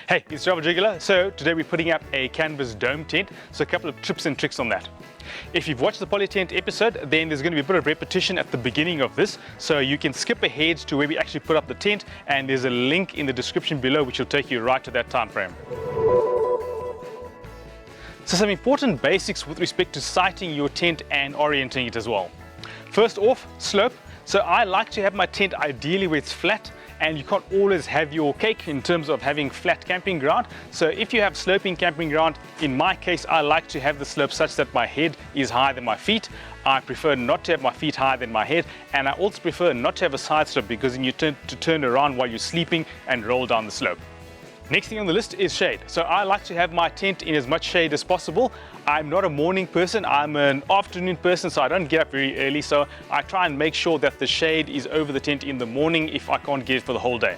Hey, it's travelgigolo. So today we're putting up a canvas dome tent. So a couple of tips and tricks on that. If you've watched the poly tent episode, then there's going to be a bit of repetition at the beginning of this. So you can skip ahead to where we actually put up the tent, and there's a link in the description below which will take you right to that time frame. So some important basics with respect to siting your tent and orienting it as well. First off, slope. So I like to have my tent ideally where it's flat, and you can't always have your cake in terms of having flat camping ground. So if you have sloping camping ground, in my case, I like to have the slope such that my head is higher than my feet. I prefer not to have my feet higher than my head, and I also prefer not to have a side slope because then you tend to turn around while you're sleeping and roll down the slope. Next thing on the list is shade. So I like to have my tent in as much shade as possible. I'm not a morning person, I'm an afternoon person, so I don't get up very early. So I try and make sure that the shade is over the tent in the morning if I can't get it for the whole day.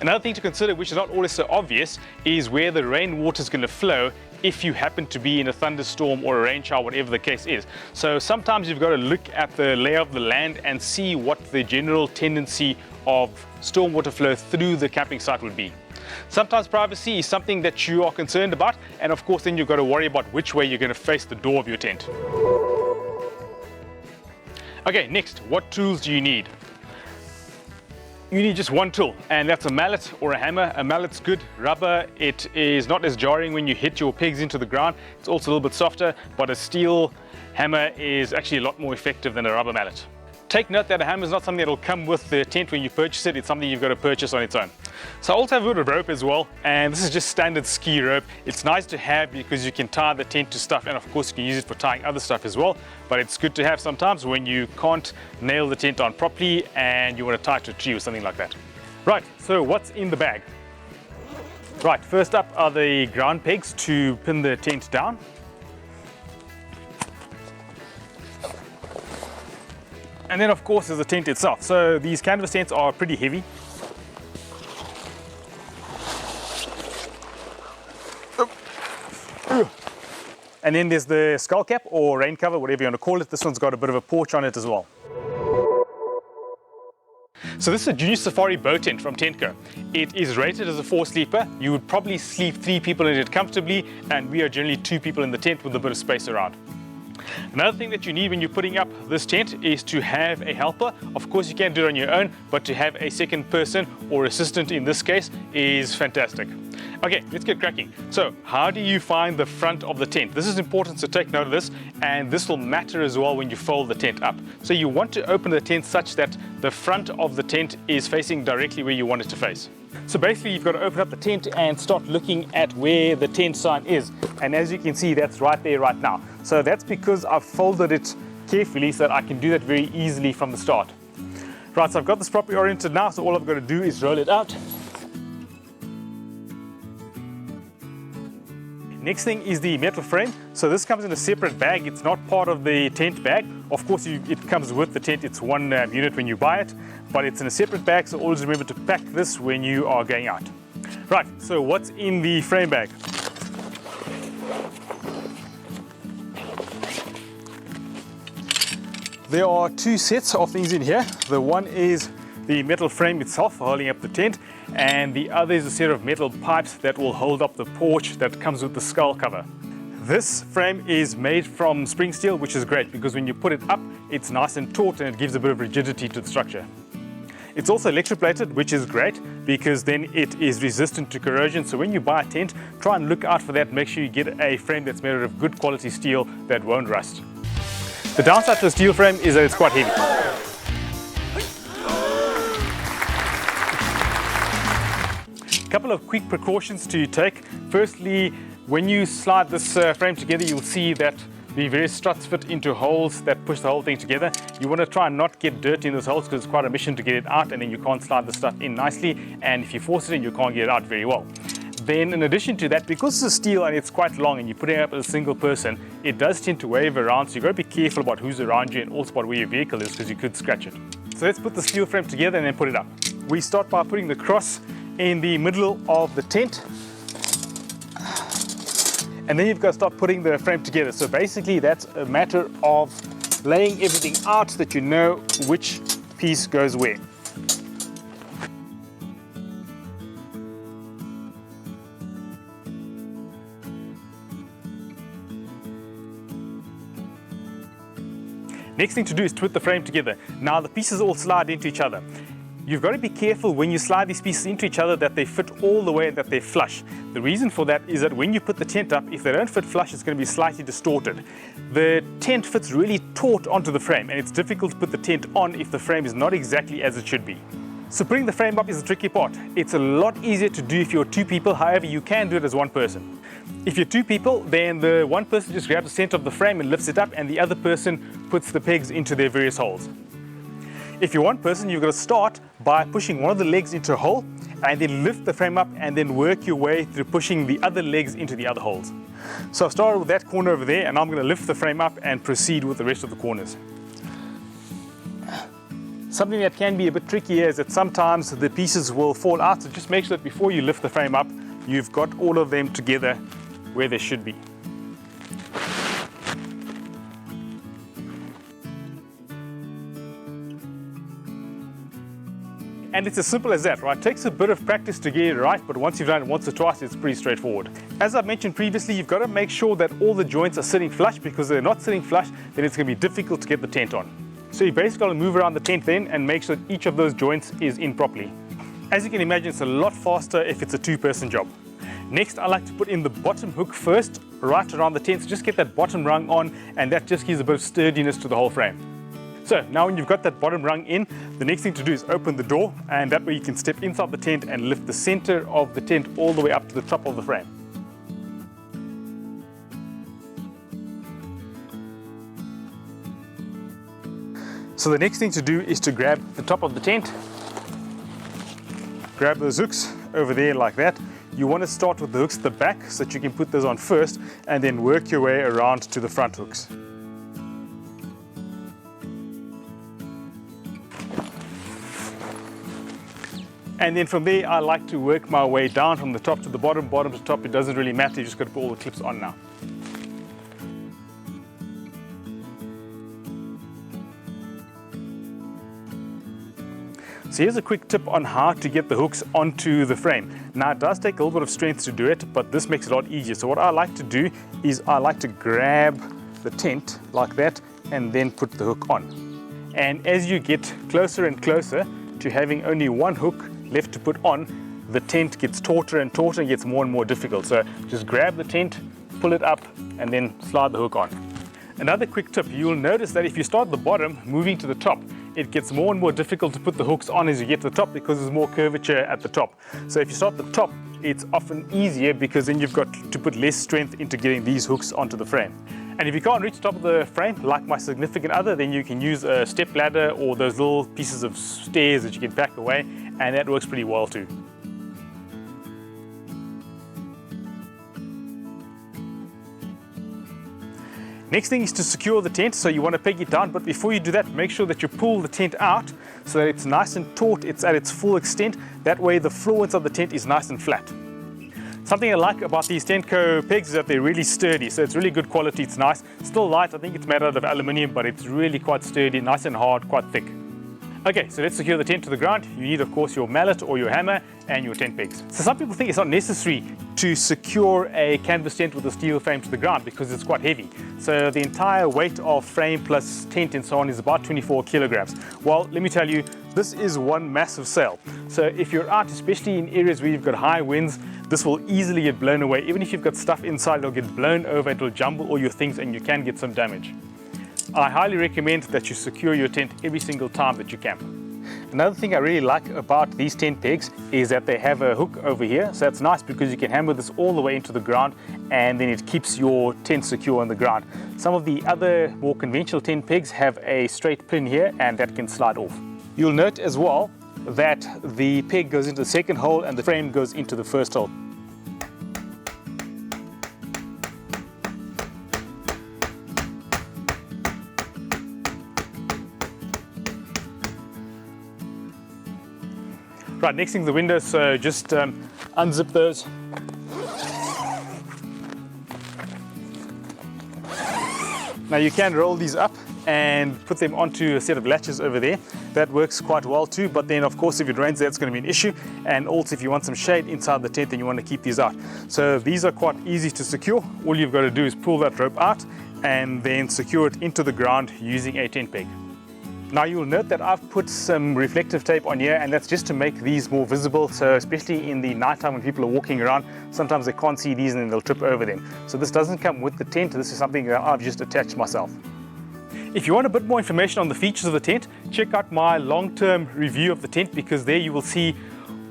Another thing to consider, which is not always so obvious, is where the rainwater is going to flow if you happen to be in a thunderstorm or a rain shower, whatever the case is. So sometimes you've got to look at the lay of the land and see what the general tendency of stormwater flow through the camping site would be. Sometimes privacy is something that you are concerned about, and of course then you've got to worry about which way you're going to face the door of your tent. Okay, next, what tools do you need? You need just one tool, and that's a mallet or a hammer. A mallet's good rubber. It is not as jarring when you hit your pegs into the ground. It's also a little bit softer, but a steel hammer is actually a lot more effective than a rubber mallet. Take note that a hammer is not something that will come with the tent when you purchase it. It's something you've got to purchase on its own. So I also have a bit of rope as well, and this is just standard ski rope. It's nice to have because you can tie the tent to stuff, and of course you can use it for tying other stuff as well, but it's good to have sometimes when you can't nail the tent on properly and you want to tie it to a tree or something like that. Right, so what's in the bag? Right, first up are the ground pegs to pin the tent down. And then of course is the tent itself. So these canvas tents are pretty heavy. And then there's the skull cap or rain cover, whatever you want to call it. This one's got a bit of a porch on it as well. So this is a junior safari boat tent from Tentco. It is rated as a 4-sleeper. You would probably sleep 3 people in it comfortably, and we are generally 2 people in the tent with a bit of space around. Another thing that you need when you're putting up this tent is to have a helper. Of course you can do it on your own, but to have a second person or assistant in this case is fantastic. Okay, let's get cracking. So how do you find the front of the tent? This is important, so take note of this, and this will matter as well when you fold the tent up. So you want to open the tent such that the front of the tent is facing directly where you want it to face. So basically you've got to open up the tent and start looking at where the tent sign is, and as you can see that's right there right now. So that's because I've folded it carefully so that I can do that very easily from the start. Right, so I've got this properly oriented now, so all I've got to do is roll it out. Next thing is the metal frame. So this comes in a separate bag. It's not part of the tent bag. Of course, it comes with the tent. It's one unit when you buy it, but it's in a separate bag. So always remember to pack this when you are going out. Right, so what's in the frame bag? There are 2 sets of things in here. The one is the metal frame itself for holding up the tent, and the other is a set of metal pipes that will hold up the porch that comes with the skull cover. This frame is made from spring steel, which is great because when you put it up, it's nice and taut and it gives a bit of rigidity to the structure. It's also electroplated, which is great because then it is resistant to corrosion. So when you buy a tent, try and look out for that. Make sure you get a frame that's made out of good quality steel that won't rust. The downside to a steel frame is that it's quite heavy. A couple of quick precautions to take. Firstly, when you slide this frame together, you'll see that the various struts fit into holes that push the whole thing together. You want to try and not get dirt in those holes because it's quite a mission to get it out, and then you can't slide the stuff in nicely, and if you force it in, you can't get it out very well. Then in addition to that, because it's steel and it's quite long and you're putting it up as a single person, it does tend to wave around, so you've got to be careful about who's around you and also about where your vehicle is because you could scratch it. So let's put the steel frame together and then put it up. We start by putting the cross in the middle of the tent, and then you've got to start putting the frame together. So basically that's a matter of laying everything out so that you know which piece goes where. Next thing to do is to put the frame together. Now the pieces all slide into each other. You've got to be careful when you slide these pieces into each other that they fit all the way and that they're flush. The reason for that is that when you put the tent up, if they don't fit flush, it's going to be slightly distorted. The tent fits really taut onto the frame, and it's difficult to put the tent on if the frame is not exactly as it should be. So putting the frame up is the tricky part. It's a lot easier to do if you're two people, however you can do it as one person. If you're two people, then the one person just grabs the center of the frame and lifts it up, and the other person puts the pegs into their various holes. If you're one person, you've got to start by pushing one of the legs into a hole and then lift the frame up and then work your way through pushing the other legs into the other holes. So I've started with that corner over there, and I'm going to lift the frame up and proceed with the rest of the corners. Something that can be a bit tricky is that sometimes the pieces will fall out, so just make sure that before you lift the frame up, you've got all of them together where they should be. And it's as simple as that, right? It takes a bit of practice to get it right, but once you've done it once or twice, it's pretty straightforward. As I've mentioned previously, you've got to make sure that all the joints are sitting flush, because if they're not sitting flush, then it's going to be difficult to get the tent on. So you basically got to move around the tent then and make sure that each of those joints is in properly. As you can imagine, it's a lot faster if it's a two-person job. Next, I like to put in the bottom hook first, right around the tent, so just get that bottom rung on, and that just gives a bit of sturdiness to the whole frame. So now when you've got that bottom rung in, the next thing to do is open the door, and that way you can step inside the tent and lift the center of the tent all the way up to the top of the frame. So the next thing to do is to grab the top of the tent, grab those hooks over there like that. You want to start with the hooks at the back so that you can put those on first and then work your way around to the front hooks. And then from there, I like to work my way down from the top to the bottom, bottom to top. It doesn't really matter, you just got to put all the clips on now. So here's a quick tip on how to get the hooks onto the frame. Now it does take a little bit of strength to do it, but this makes it a lot easier. So what I like to do is I like to grab the tent like that and then put the hook on. And as you get closer and closer to having only one hook left to put on, the tent gets tauter and tauter and gets more and more difficult. So just grab the tent, pull it up, and then slide the hook on. Another quick tip, you'll notice that if you start at the bottom, moving to the top, it gets more and more difficult to put the hooks on as you get to the top because there's more curvature at the top. So if you start at the top, it's often easier because then you've got to put less strength into getting these hooks onto the frame. And if you can't reach the top of the frame, like my significant other, then you can use a step ladder or those little pieces of stairs that you can pack away, and that works pretty well too. Next thing is to secure the tent, so you want to peg it down, but before you do that, make sure that you pull the tent out so that it's nice and taut, it's at its full extent. That way the floor inside the tent is nice and flat. Something I like about these Tentco pegs is that they're really sturdy, so it's really good quality, it's nice. Still light, I think it's made out of aluminium, but it's really quite sturdy, nice and hard, quite thick. Okay, so let's secure the tent to the ground. You need, of course, your mallet or your hammer and your tent pegs. So some people think it's not necessary to secure a canvas tent with a steel frame to the ground because it's quite heavy. So the entire weight of frame plus tent and so on is about 24 kilograms. Well, let me tell you, this is one massive sail. So if you're out, especially in areas where you've got high winds, this will easily get blown away. Even if you've got stuff inside, it'll get blown over, it'll jumble all your things and you can get some damage. I highly recommend that you secure your tent every single time that you camp. Another thing I really like about these tent pegs is that they have a hook over here. So that's nice because you can hammer this all the way into the ground and then it keeps your tent secure on the ground. Some of the other more conventional tent pegs have a straight pin here and that can slide off. You'll note as well that the peg goes into the second hole and the frame goes into the first hole. Right, next thing the windows, so just unzip those. Now you can roll these up and put them onto a set of latches over there. That works quite well too, but then of course if it rains that's going to be an issue, and also if you want some shade inside the tent then you want to keep these out. So these are quite easy to secure. All you've got to do is pull that rope out and then secure it into the ground using a tent peg. Now you'll note that I've put some reflective tape on here, and that's just to make these more visible, so especially in the nighttime when people are walking around, sometimes they can't see these and then they'll trip over them. So this doesn't come with the tent, this is something that I've just attached myself. If you want a bit more information on the features of the tent, check out my long-term review of the tent, because there you will see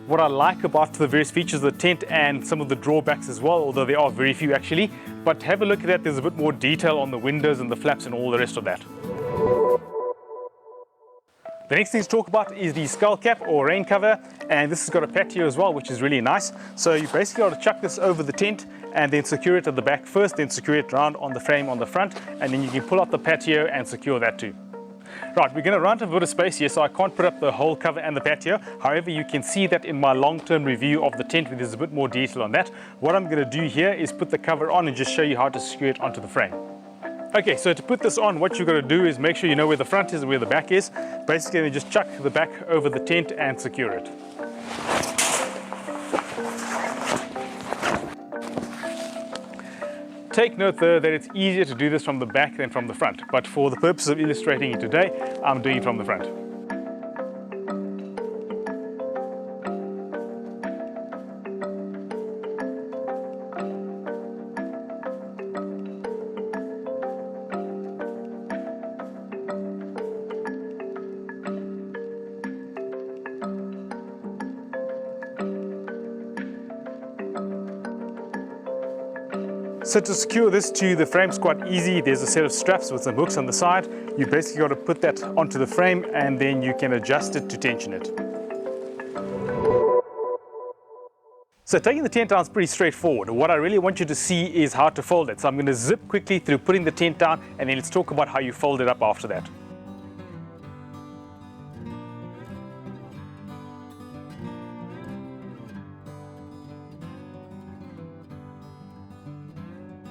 what I like about the various features of the tent and some of the drawbacks as well, although there are very few actually. But have a look at that, there's a bit more detail on the windows and the flaps and all the rest of that. The next thing to talk about is the skull cap or rain cover, and this has got a patio as well, which is really nice. So you basically got to chuck this over the tent and then secure it at the back first, then secure it round on the frame on the front, and then you can pull out the patio and secure that too. Right, we're going to run out of a bit of space here, so I can't put up the whole cover and the patio. However, you can see that in my long-term review of the tent where there's a bit more detail on that. What I'm going to do here is put the cover on and just show you how to secure it onto the frame. Okay, so to put this on, what you've got to do is make sure you know where the front is and where the back is. Basically, then just chuck the back over the tent and secure it. Take note though that it's easier to do this from the back than from the front, but for the purpose of illustrating it today, I'm doing it from the front. So to secure this to the frame is quite easy. There's a set of straps with some hooks on the side. You basically got to put that onto the frame and then you can adjust it to tension it. So taking the tent down is pretty straightforward. What I really want you to see is how to fold it. So I'm going to zip quickly through putting the tent down, and then let's talk about how you fold it up after that.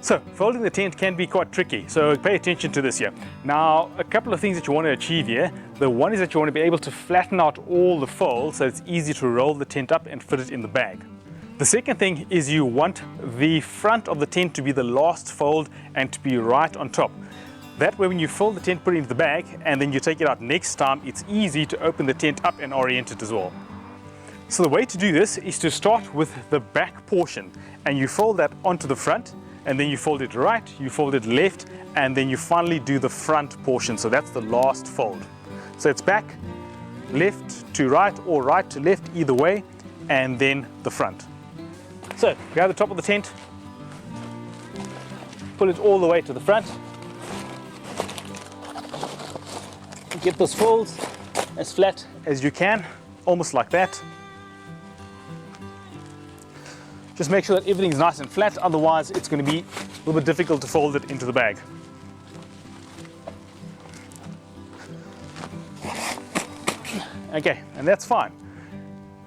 So folding the tent can be quite tricky, so pay attention to this here. Now, a couple of things that you want to achieve here. The one is that you want to be able to flatten out all the folds so it's easy to roll the tent up and fit it in the bag. The second thing is you want the front of the tent to be the last fold and to be right on top. That way when you fold the tent, put it into the bag, and then you take it out next time, it's easy to open the tent up and orient it as well. So the way to do this is to start with the back portion, and you fold that onto the front, and then you fold it right, you fold it left, and then you finally do the front portion. So that's the last fold. So it's back, left to right, or right to left, either way, and then the front. So grab the top of the tent, pull it all the way to the front, get those folds as flat as you can, almost like that. Just make sure that everything's nice and flat, otherwise it's going to be a little bit difficult to fold it into the bag. Okay, and that's fine.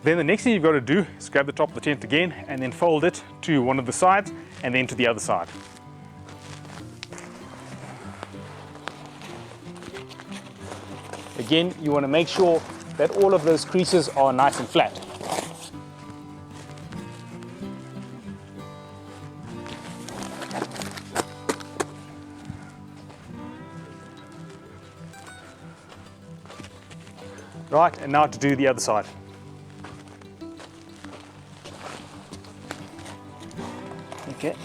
Then the next thing you've got to do is grab the top of the tent again and then fold it to one of the sides and then to the other side. Again, you want to make sure that all of those creases are nice and flat. Right, and now to do the other side. Okay.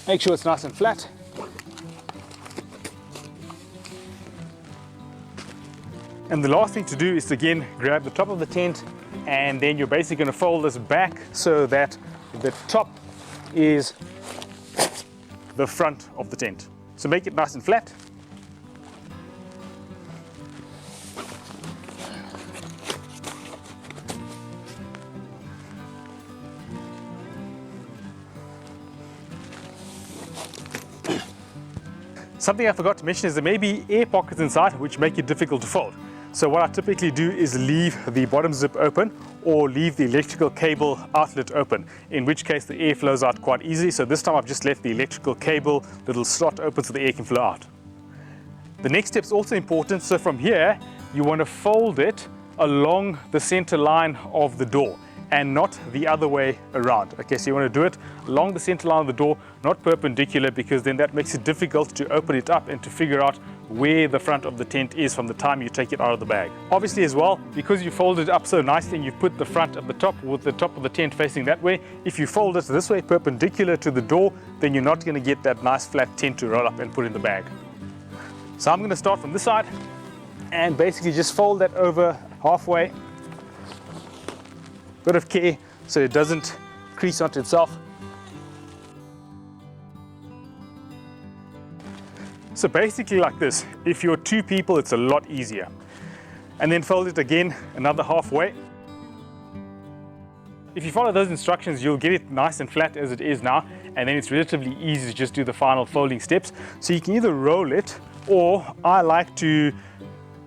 Make sure it's nice and flat. And the last thing to do is to again grab the top of the tent, and then you're basically going to fold this back so that the top is the front of the tent. So make it nice and flat. Something I forgot to mention is there may be air pockets inside which make it difficult to fold. So what I typically do is leave the bottom zip open or leave the electrical cable outlet open, in which case the air flows out quite easily. So this time I've just left the electrical cable little slot open so the air can flow out. The next step is also important. So from here, you want to fold it along the center line of the door and not the other way around. Okay, so you want to do it along the center line of the door, not perpendicular, because then that makes it difficult to open it up and to figure out where the front of the tent is from the time you take it out of the bag. Obviously as well, because you fold it up so nicely and you've put the front at the top with the top of the tent facing that way, if you fold it this way perpendicular to the door, then you're not going to get that nice flat tent to roll up and put in the bag. So I'm going to start from this side and basically just fold that over halfway. Bit of care so it doesn't crease onto itself. So basically like this, if you're two people, it's a lot easier. And then fold it again, another halfway. If you follow those instructions, you'll get it nice and flat as it is now, and then it's relatively easy to just do the final folding steps. So you can either roll it, or I like to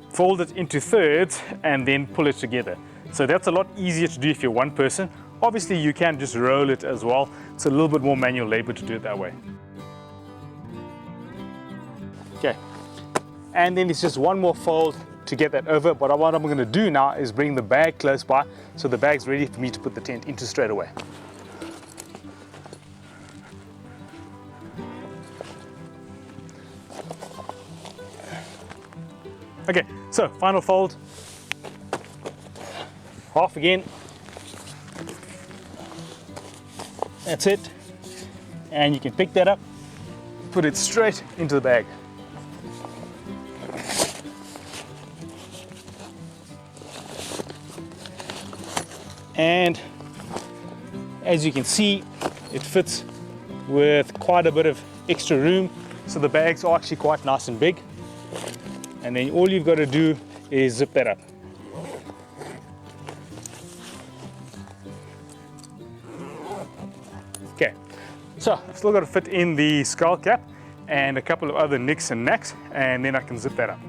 fold it into thirds and then pull it together. So that's a lot easier to do if you're one person. Obviously you can just roll it as well. It's a little bit more manual labor to do it that way. Okay, and then it's just one more fold to get that over, but what I'm going to do now is bring the bag close by so the bag's ready for me to put the tent into straight away. Okay, so final fold. Half again. That's it. And you can pick that up, put it straight into the bag. And as you can see, it fits with quite a bit of extra room. So the bags are actually quite nice and big. And then all you've got to do is zip that up. Okay, so I've still got to fit in the skull cap and a couple of other nicks and knacks, and then I can zip that up.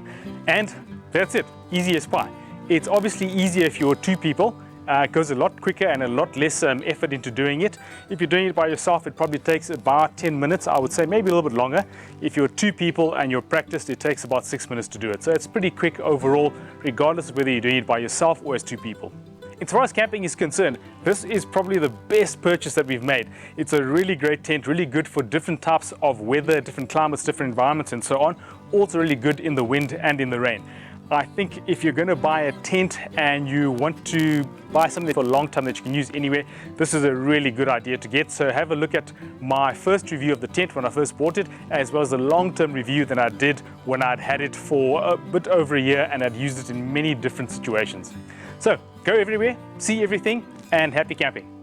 And that's it, easy as pie. It's obviously easier if you're two people. It goes a lot quicker and a lot less effort into doing it. If you're doing it by yourself, it probably takes about 10 minutes, I would say, maybe a little bit longer. If you're two people and you're practiced, it takes about 6 minutes to do it. So it's pretty quick overall, regardless of whether you're doing it by yourself or as two people. As far as camping is concerned, this is probably the best purchase that we've made. It's a really great tent, really good for different types of weather, different climates, different environments and so on. Also really good in the wind and in the rain. I think if you're going to buy a tent and you want to buy something for a long time that you can use anywhere, this is a really good idea to get. So have a look at my first review of the tent when I first bought it, as well as the long-term review that I did when I'd had it for a bit over a year and I'd used it in many different situations. So go everywhere, see everything, and happy camping.